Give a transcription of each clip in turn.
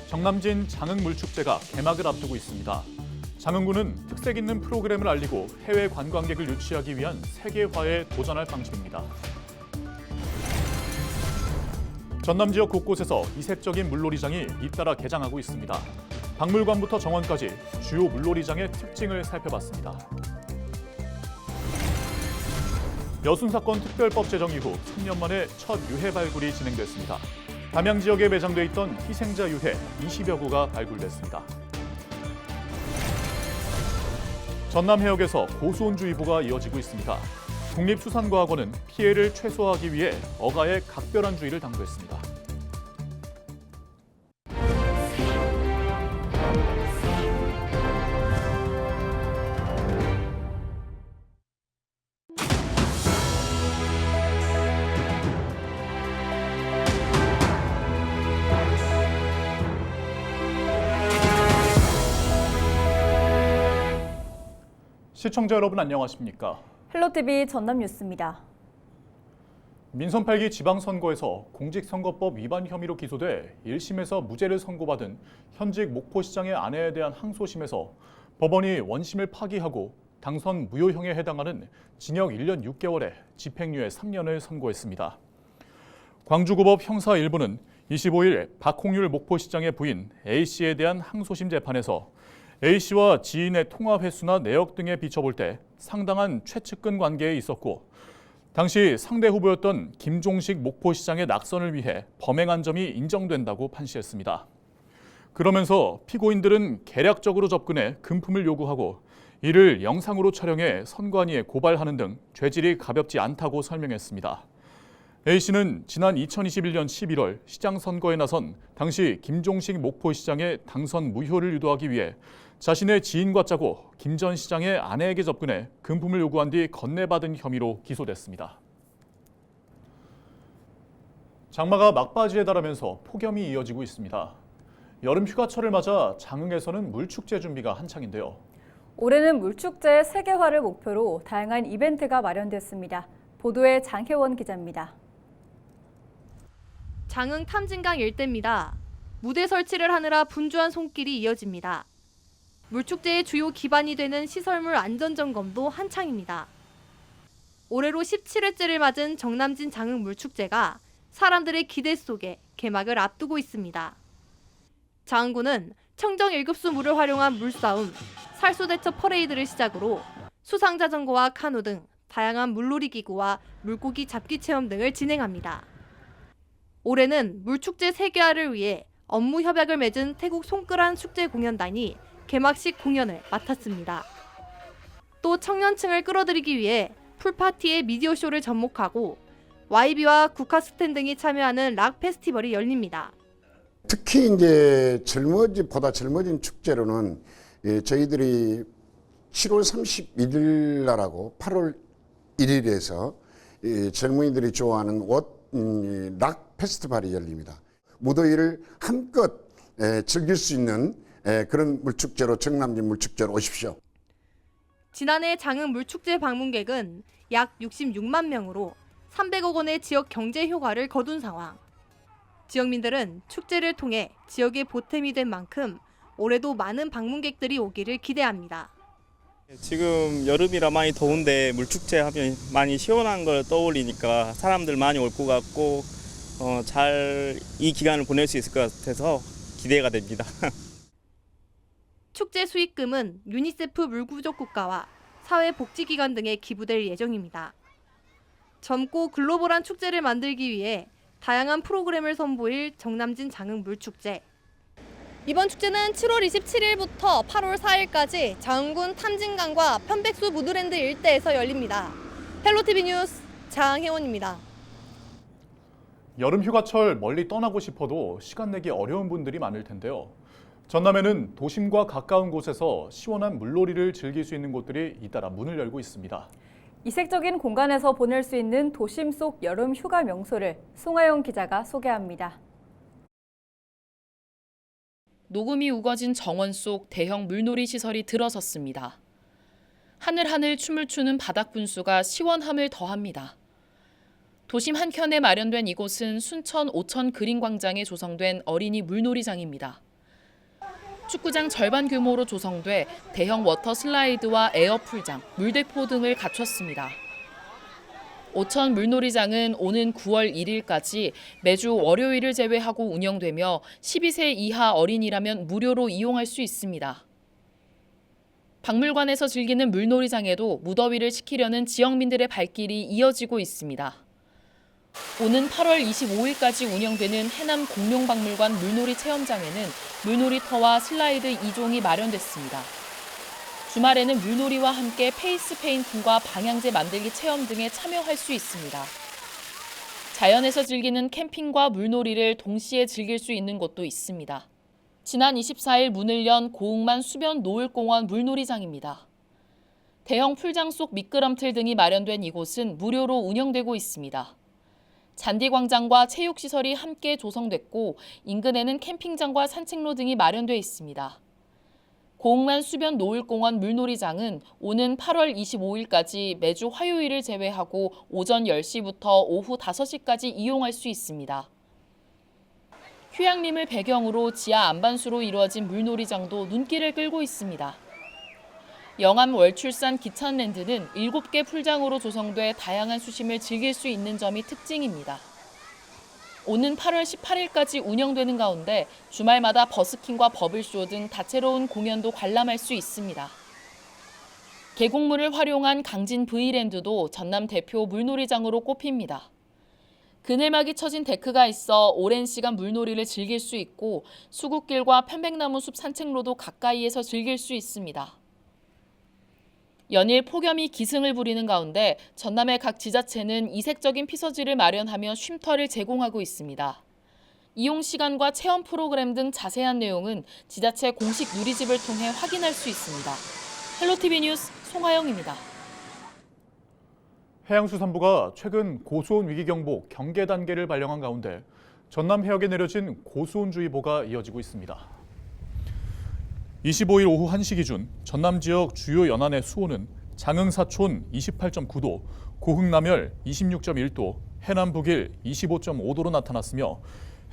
정남진 장흥물축제가 개막을 앞두고 있습니다. 장흥군은 특색 있는 프로그램을 알리고 해외 관광객을 유치하기 위한 세계화에 도전할 방침입니다. 전남 지역 곳곳에서 이색적인 물놀이장이 잇따라 개장하고 있습니다. 박물관부터 정원까지 주요 물놀이장의 특징을 살펴봤습니다. 여순사건 특별법 제정 이후 3년 만에 첫 유해 발굴이 진행됐습니다. 담양 지역에 매장돼 있던 희생자 유해 20여 구가 발굴됐습니다. 전남 해역에서 고수온주의보가 이어지고 있습니다. 국립수산과학원은 피해를 최소화하기 위해 어가에 각별한 주의를 당부했습니다. 시청자 여러분 안녕하십니까? 헬로티비 전남 뉴스입니다. 민선 8기 지방선거에서 공직선거법 위반 혐의로 기소돼 1심에서 무죄를 선고받은 현직 목포시장의 아내에 대한 항소심에서 법원이 원심을 파기하고 당선 무효형에 해당하는 징역 1년 6개월에 집행유예 3년을 선고했습니다. 광주고법 형사 1부는 25일 박홍률 목포시장의 부인 A씨에 대한 항소심 재판에서 A씨와 지인의 통화 횟수나 내역 등에 비춰볼 때 상당한 최측근 관계에 있었고 당시 상대 후보였던 김종식 목포시장의 낙선을 위해 범행한 점이 인정된다고 판시했습니다. 그러면서 피고인들은 계략적으로 접근해 금품을 요구하고 이를 영상으로 촬영해 선관위에 고발하는 등 죄질이 가볍지 않다고 설명했습니다. A씨는 지난 2021년 11월 시장 선거에 나선 당시 김종식 목포시장의 당선 무효를 유도하기 위해 자신의 지인과 짜고 김 전 시장의 아내에게 접근해 금품을 요구한 뒤 건네받은 혐의로 기소됐습니다. 장마가 막바지에 달하면서 폭염이 이어지고 있습니다. 여름 휴가철을 맞아 장흥에서는 물축제 준비가 한창인데요. 올해는 물축제 세계화를 목표로 다양한 이벤트가 마련됐습니다. 보도에 장혜원 기자입니다. 장흥 탐진강 일대입니다. 무대 설치를 하느라 분주한 손길이 이어집니다. 물축제의 주요 기반이 되는 시설물 안전점검도 한창입니다. 올해로 17회째를 맞은 정남진 장흥 물축제가 사람들의 기대 속에 개막을 앞두고 있습니다. 장흥군은 청정 1급수 물을 활용한 물싸움, 살수대첩 퍼레이드를 시작으로 수상자전거와 카누 등 다양한 물놀이 기구와 물고기 잡기 체험 등을 진행합니다. 올해는 물축제 세계화를 위해 업무 협약을 맺은 태국 송끄란 축제 공연단이 개막식 공연을 맡았습니다. 또 청년층을 끌어들이기 위해 풀파티의 미디어쇼를 접목하고 YB와 국카스텐 등이 참여하는 락 페스티벌이 열립니다. 특히 이제 젊어진 축제로는 저희들이 7월 31일 날하고 8월 1일에서 젊은이들이 좋아하는 락 페스티벌이 열립니다. 무더위를 한껏 즐길 수 있는 그런 물축제로 정남진 물축제로 오십시오. 지난해 장흥 물축제 방문객은 약 66만 명으로 300억 원의 지역 경제 효과를 거둔 상황. 지역민들은 축제를 통해 지역의 보탬이 된 만큼 올해도 많은 방문객들이 오기를 기대합니다. 지금 여름이라 많이 더운데 물축제 하면 많이 시원한 걸 떠올리니까 사람들 많이 올 것 같고 잘 이 기간을 보낼 수 있을 것 같아서 기대가 됩니다. 축제 수익금은 유니세프 물구족 국가와 사회복지기관 등에 기부될 예정입니다. 젊고 글로벌한 축제를 만들기 위해 다양한 프로그램을 선보일 정남진 장흥 물축제. 이번 축제는 7월 27일부터 8월 4일까지 장흥군 탐진강과 편백수 무드랜드 일대에서 열립니다. 헬로티비 뉴스 장혜원입니다. 여름 휴가철 멀리 떠나고 싶어도 시간 내기 어려운 분들이 많을 텐데요. 전남에는 도심과 가까운 곳에서 시원한 물놀이를 즐길 수 있는 곳들이 잇따라 문을 열고 있습니다. 이색적인 공간에서 보낼 수 있는 도심 속 여름 휴가 명소를 송하영 기자가 소개합니다. 녹음이 우거진 정원 속 대형 물놀이 시설이 들어섰습니다. 하늘하늘 춤을 추는 바닥 분수가 시원함을 더합니다. 도심 한켠에 마련된 이곳은 순천 오천 그린광장에 조성된 어린이 물놀이장입니다. 축구장 절반 규모로 조성돼 대형 워터 슬라이드와 에어 풀장, 물대포 등을 갖췄습니다. 오천 물놀이장은 오는 9월 1일까지 매주 월요일을 제외하고 운영되며 12세 이하 어린이라면 무료로 이용할 수 있습니다. 박물관에서 즐기는 물놀이장에도 무더위를 식히려는 지역민들의 발길이 이어지고 있습니다. 오는 8월 25일까지 운영되는 해남 공룡박물관 물놀이 체험장에는 물놀이터와 슬라이드 2종이 마련됐습니다. 주말에는 물놀이와 함께 페이스 페인팅과 방향제 만들기 체험 등에 참여할 수 있습니다. 자연에서 즐기는 캠핑과 물놀이를 동시에 즐길 수 있는 곳도 있습니다. 지난 24일 문을 연 고흥만 수변 노을공원 물놀이장입니다. 대형 풀장 속 미끄럼틀 등이 마련된 이곳은 무료로 운영되고 있습니다. 잔디광장과 체육시설이 함께 조성됐고 인근에는 캠핑장과 산책로 등이 마련돼 있습니다. 고흥만 수변 노을공원 물놀이장은 오는 8월 25일까지 매주 화요일을 제외하고 오전 10시부터 오후 5시까지 이용할 수 있습니다. 휴양림을 배경으로 지하 안반수로 이루어진 물놀이장도 눈길을 끌고 있습니다. 영암 월출산 기찬랜드는 7개 풀장으로 조성돼 다양한 수심을 즐길 수 있는 점이 특징입니다. 오는 8월 18일까지 운영되는 가운데 주말마다 버스킹과 버블쇼 등 다채로운 공연도 관람할 수 있습니다. 계곡물을 활용한 강진 V랜드도 전남 대표 물놀이장으로 꼽힙니다. 그늘막이 쳐진 데크가 있어 오랜 시간 물놀이를 즐길 수 있고 수국길과 편백나무 숲 산책로도 가까이에서 즐길 수 있습니다. 연일 폭염이 기승을 부리는 가운데 전남의 각 지자체는 이색적인 피서지를 마련하며 쉼터를 제공하고 있습니다. 이용 시간과 체험 프로그램 등 자세한 내용은 지자체 공식 누리집을 통해 확인할 수 있습니다. 헬로티비 뉴스 송하영입니다. 해양수산부가 최근 고수온 위기경보 경계 단계를 발령한 가운데 전남 해역에 내려진 고수온주의보가 이어지고 있습니다. 25일 오후 1시 기준 전남 지역 주요 연안의 수온은 장흥사촌 28.9도, 고흥남열 26.1도, 해남 북일 25.5도로 나타났으며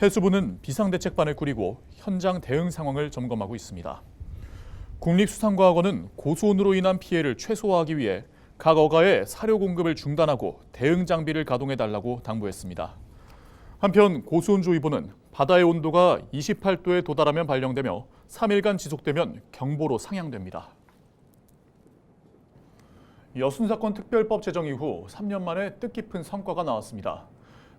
해수부는 비상대책반을 꾸리고 현장 대응 상황을 점검하고 있습니다. 국립수산과학원은 고수온으로 인한 피해를 최소화하기 위해 각 어가에 사료 공급을 중단하고 대응 장비를 가동해달라고 당부했습니다. 한편 고수온주의보는 바다의 온도가 28도에 도달하면 발령되며 3일간 지속되면 경보로 상향됩니다. 여순사건 특별법 제정 이후 3년 만에 뜻깊은 성과가 나왔습니다.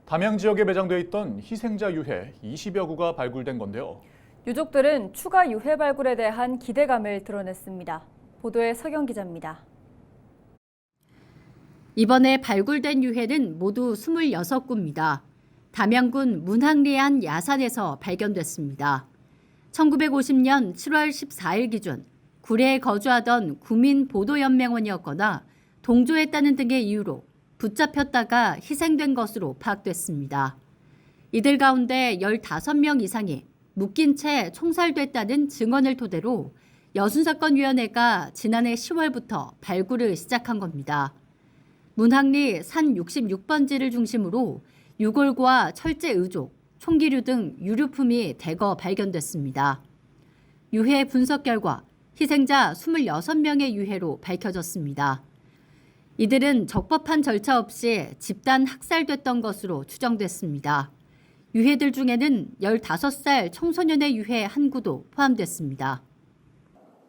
담양 지역에 매장돼 있던 희생자 유해 20여 구가 발굴된 건데요. 유족들은 추가 유해 발굴에 대한 기대감을 드러냈습니다. 보도에 서경 기자입니다. 이번에 발굴된 유해는 모두 26구입니다. 담양군 문항리안 야산에서 발견됐습니다. 1950년 7월 14일 기준 구례에 거주하던 구민보도연맹원이었거나 동조했다는 등의 이유로 붙잡혔다가 희생된 것으로 파악됐습니다. 이들 가운데 15명 이상이 묶인 채 총살됐다는 증언을 토대로 여순사건위원회가 지난해 10월부터 발굴을 시작한 겁니다. 문항리 산 66번지를 중심으로 유골과 철제 의족, 총기류 등 유류품이 대거 발견됐습니다. 유해 분석 결과 희생자 26명의 유해로 밝혀졌습니다. 이들은 적법한 절차 없이 집단 학살됐던 것으로 추정됐습니다. 유해들 중에는 15살 청소년의 유해 한 구도 포함됐습니다.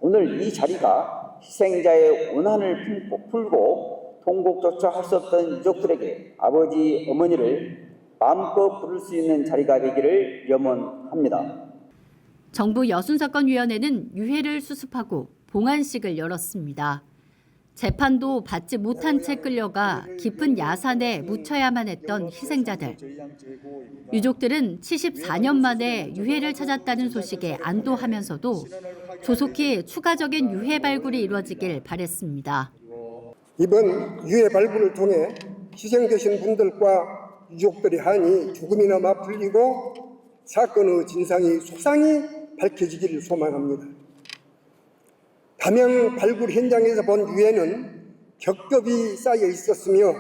오늘 이 자리가 희생자의 원한을 풀고 통곡조차 할 수 없던 유족들에게 아버지, 어머니를 마음껏 부를 수 있는 자리가 되기를 염원합니다. 정부 여순사건위원회는 유해를 수습하고 봉안식을 열었습니다. 재판도 받지 못한 채 끌려가 깊은 야산에 묻혀야만 했던 희생자들. 유족들은 74년 만에 유해를 찾았다는 소식에 안도하면서도 조속히 추가적인 유해 발굴이 이루어지길 바랬습니다. 이번 유해 발굴을 통해 희생되신 분들과 유족들의 한이 조금이나마 풀리고 사건의 진상이 소상히 밝혀지기를 소망합니다. 담양 발굴 현장에서 본 유해는 겹겹이 쌓여 있었으며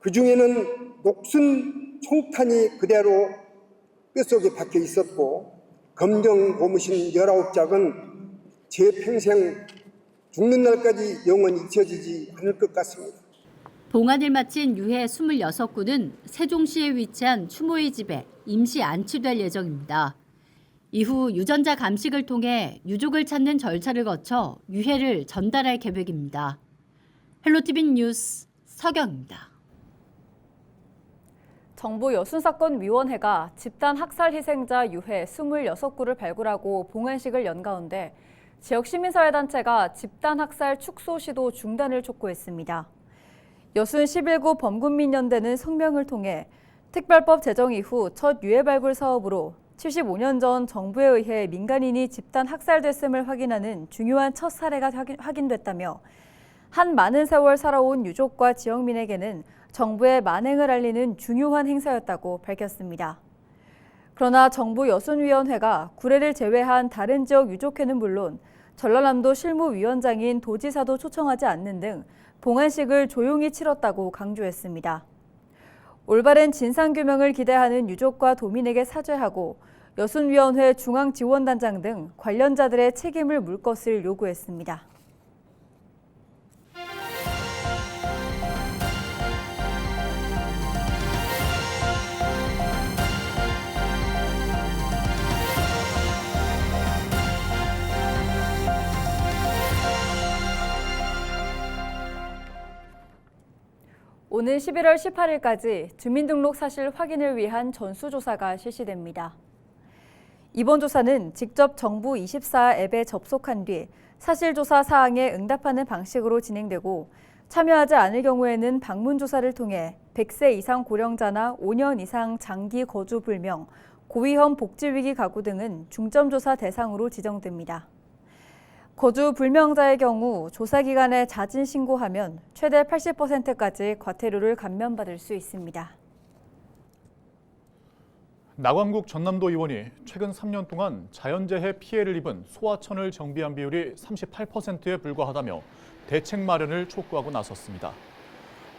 그중에는 녹슨 총탄이 그대로 뼛속에 박혀 있었고 검정 고무신 19짝은 제 평생 죽는 날까지 영원히 잊혀지지 않을 것 같습니다. 봉안을 마친 유해 26구는 세종시에 위치한 추모의 집에 임시 안치될 예정입니다. 이후 유전자 감식을 통해 유족을 찾는 절차를 거쳐 유해를 전달할 계획입니다. 헬로티비 뉴스 서경입니다. 정부 여순사건위원회가 집단 학살 희생자 유해 26구를 발굴하고 봉안식을 연 가운데 지역 시민사회단체가 집단 학살 축소 시도 중단을 촉구했습니다. 여순 11구 범군민연대는 성명을 통해 특별법 제정 이후 첫 유해 발굴 사업으로 75년 전 정부에 의해 민간인이 집단 학살됐음을 확인하는 중요한 첫 사례가 확인됐다며 한 많은 세월 살아온 유족과 지역민에게는 정부의 만행을 알리는 중요한 행사였다고 밝혔습니다. 그러나 정부 여순위원회가 구례를 제외한 다른 지역 유족회는 물론 전라남도 실무위원장인 도지사도 초청하지 않는 등 봉안식을 조용히 치렀다고 강조했습니다. 올바른 진상규명을 기대하는 유족과 도민에게 사죄하고 여순위원회 중앙지원단장 등 관련자들의 책임을 물 것을 요구했습니다. 오는 11월 18일까지 주민등록 사실 확인을 위한 전수조사가 실시됩니다. 이번 조사는 직접 정부 24 앱에 접속한 뒤 사실조사 사항에 응답하는 방식으로 진행되고 참여하지 않을 경우에는 방문조사를 통해 100세 이상 고령자나 5년 이상 장기 거주 불명, 고위험 복지위기 가구 등은 중점조사 대상으로 지정됩니다. 거주 불명자의 경우 조사 기간에 자진 신고하면 최대 80%까지 과태료를 감면받을 수 있습니다. 나광국 전남도 의원이 최근 3년 동안 자연재해 피해를 입은 소하천을 정비한 비율이 38%에 불과하다며 대책 마련을 촉구하고 나섰습니다.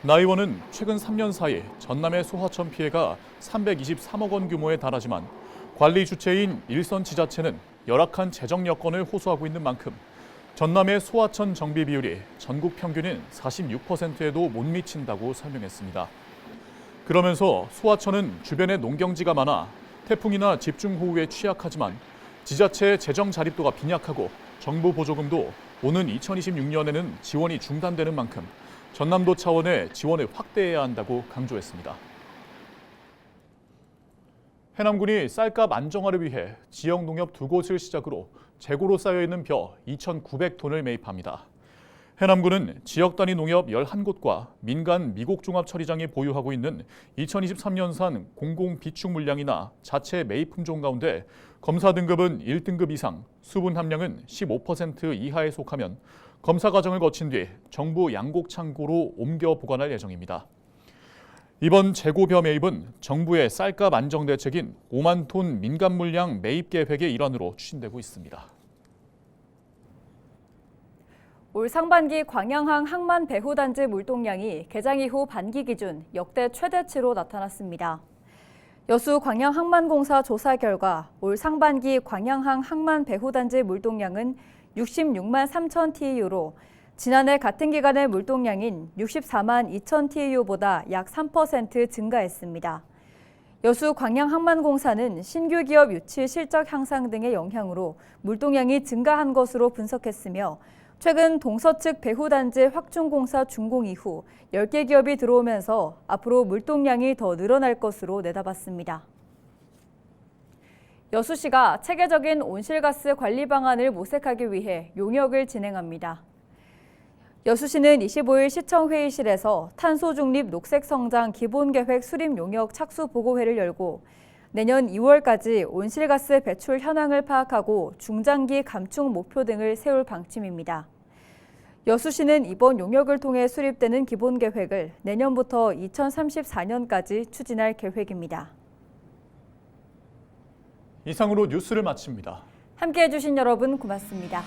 나 의원은 최근 3년 사이 전남의 소하천 피해가 323억 원 규모에 달하지만 관리 주체인 일선 지자체는 열악한 재정 여건을 호소하고 있는 만큼 전남의 소하천 정비 비율이 전국 평균인 46%에도 못 미친다고 설명했습니다. 그러면서 소하천은 주변에 농경지가 많아 태풍이나 집중호우에 취약하지만 지자체의 재정 자립도가 빈약하고 정부 보조금도 오는 2026년에는 지원이 중단되는 만큼 전남도 차원의 지원을 확대해야 한다고 강조했습니다. 해남군이 쌀값 안정화를 위해 지역 농협 2곳을 시작으로 재고로 쌓여있는 벼 2,900톤을 매입합니다. 해남군은 지역 단위 농협 11곳과 민간 미곡종합 처리장이 보유하고 있는 2023년산 공공 비축 물량이나 자체 매입 품종 가운데 검사 등급은 1등급 이상, 수분 함량은 15% 이하에 속하면 검사 과정을 거친 뒤 정부 양곡 창고로 옮겨 보관할 예정입니다. 이번 재고벼 매입은 정부의 쌀값 안정 대책인 5만 톤 민간 물량 매입 계획의 일환으로 추진되고 있습니다. 올 상반기 광양항 항만 배후단지 물동량이 개장 이후 반기 기준 역대 최대치로 나타났습니다. 여수 광양항만공사 조사 결과 올 상반기 광양항 항만 배후단지 물동량은 66만 3천 TEU로 지난해 같은 기간의 물동량인 64만 2천 TEU보다 약 3% 증가했습니다. 여수 광양항만공사는 신규 기업 유치 실적 향상 등의 영향으로 물동량이 증가한 것으로 분석했으며 최근 동서측 배후단지 확충공사 준공 이후 10개 기업이 들어오면서 앞으로 물동량이 더 늘어날 것으로 내다봤습니다. 여수시가 체계적인 온실가스 관리 방안을 모색하기 위해 용역을 진행합니다. 여수시는 25일 시청회의실에서 탄소 중립 녹색 성장 기본계획 수립 용역 착수 보고회를 열고 내년 2월까지 온실가스 배출 현황을 파악하고 중장기 감축 목표 등을 세울 방침입니다. 여수시는 이번 용역을 통해 수립되는 기본계획을 내년부터 2034년까지 추진할 계획입니다. 이상으로 뉴스를 마칩니다. 함께해 주신 여러분 고맙습니다.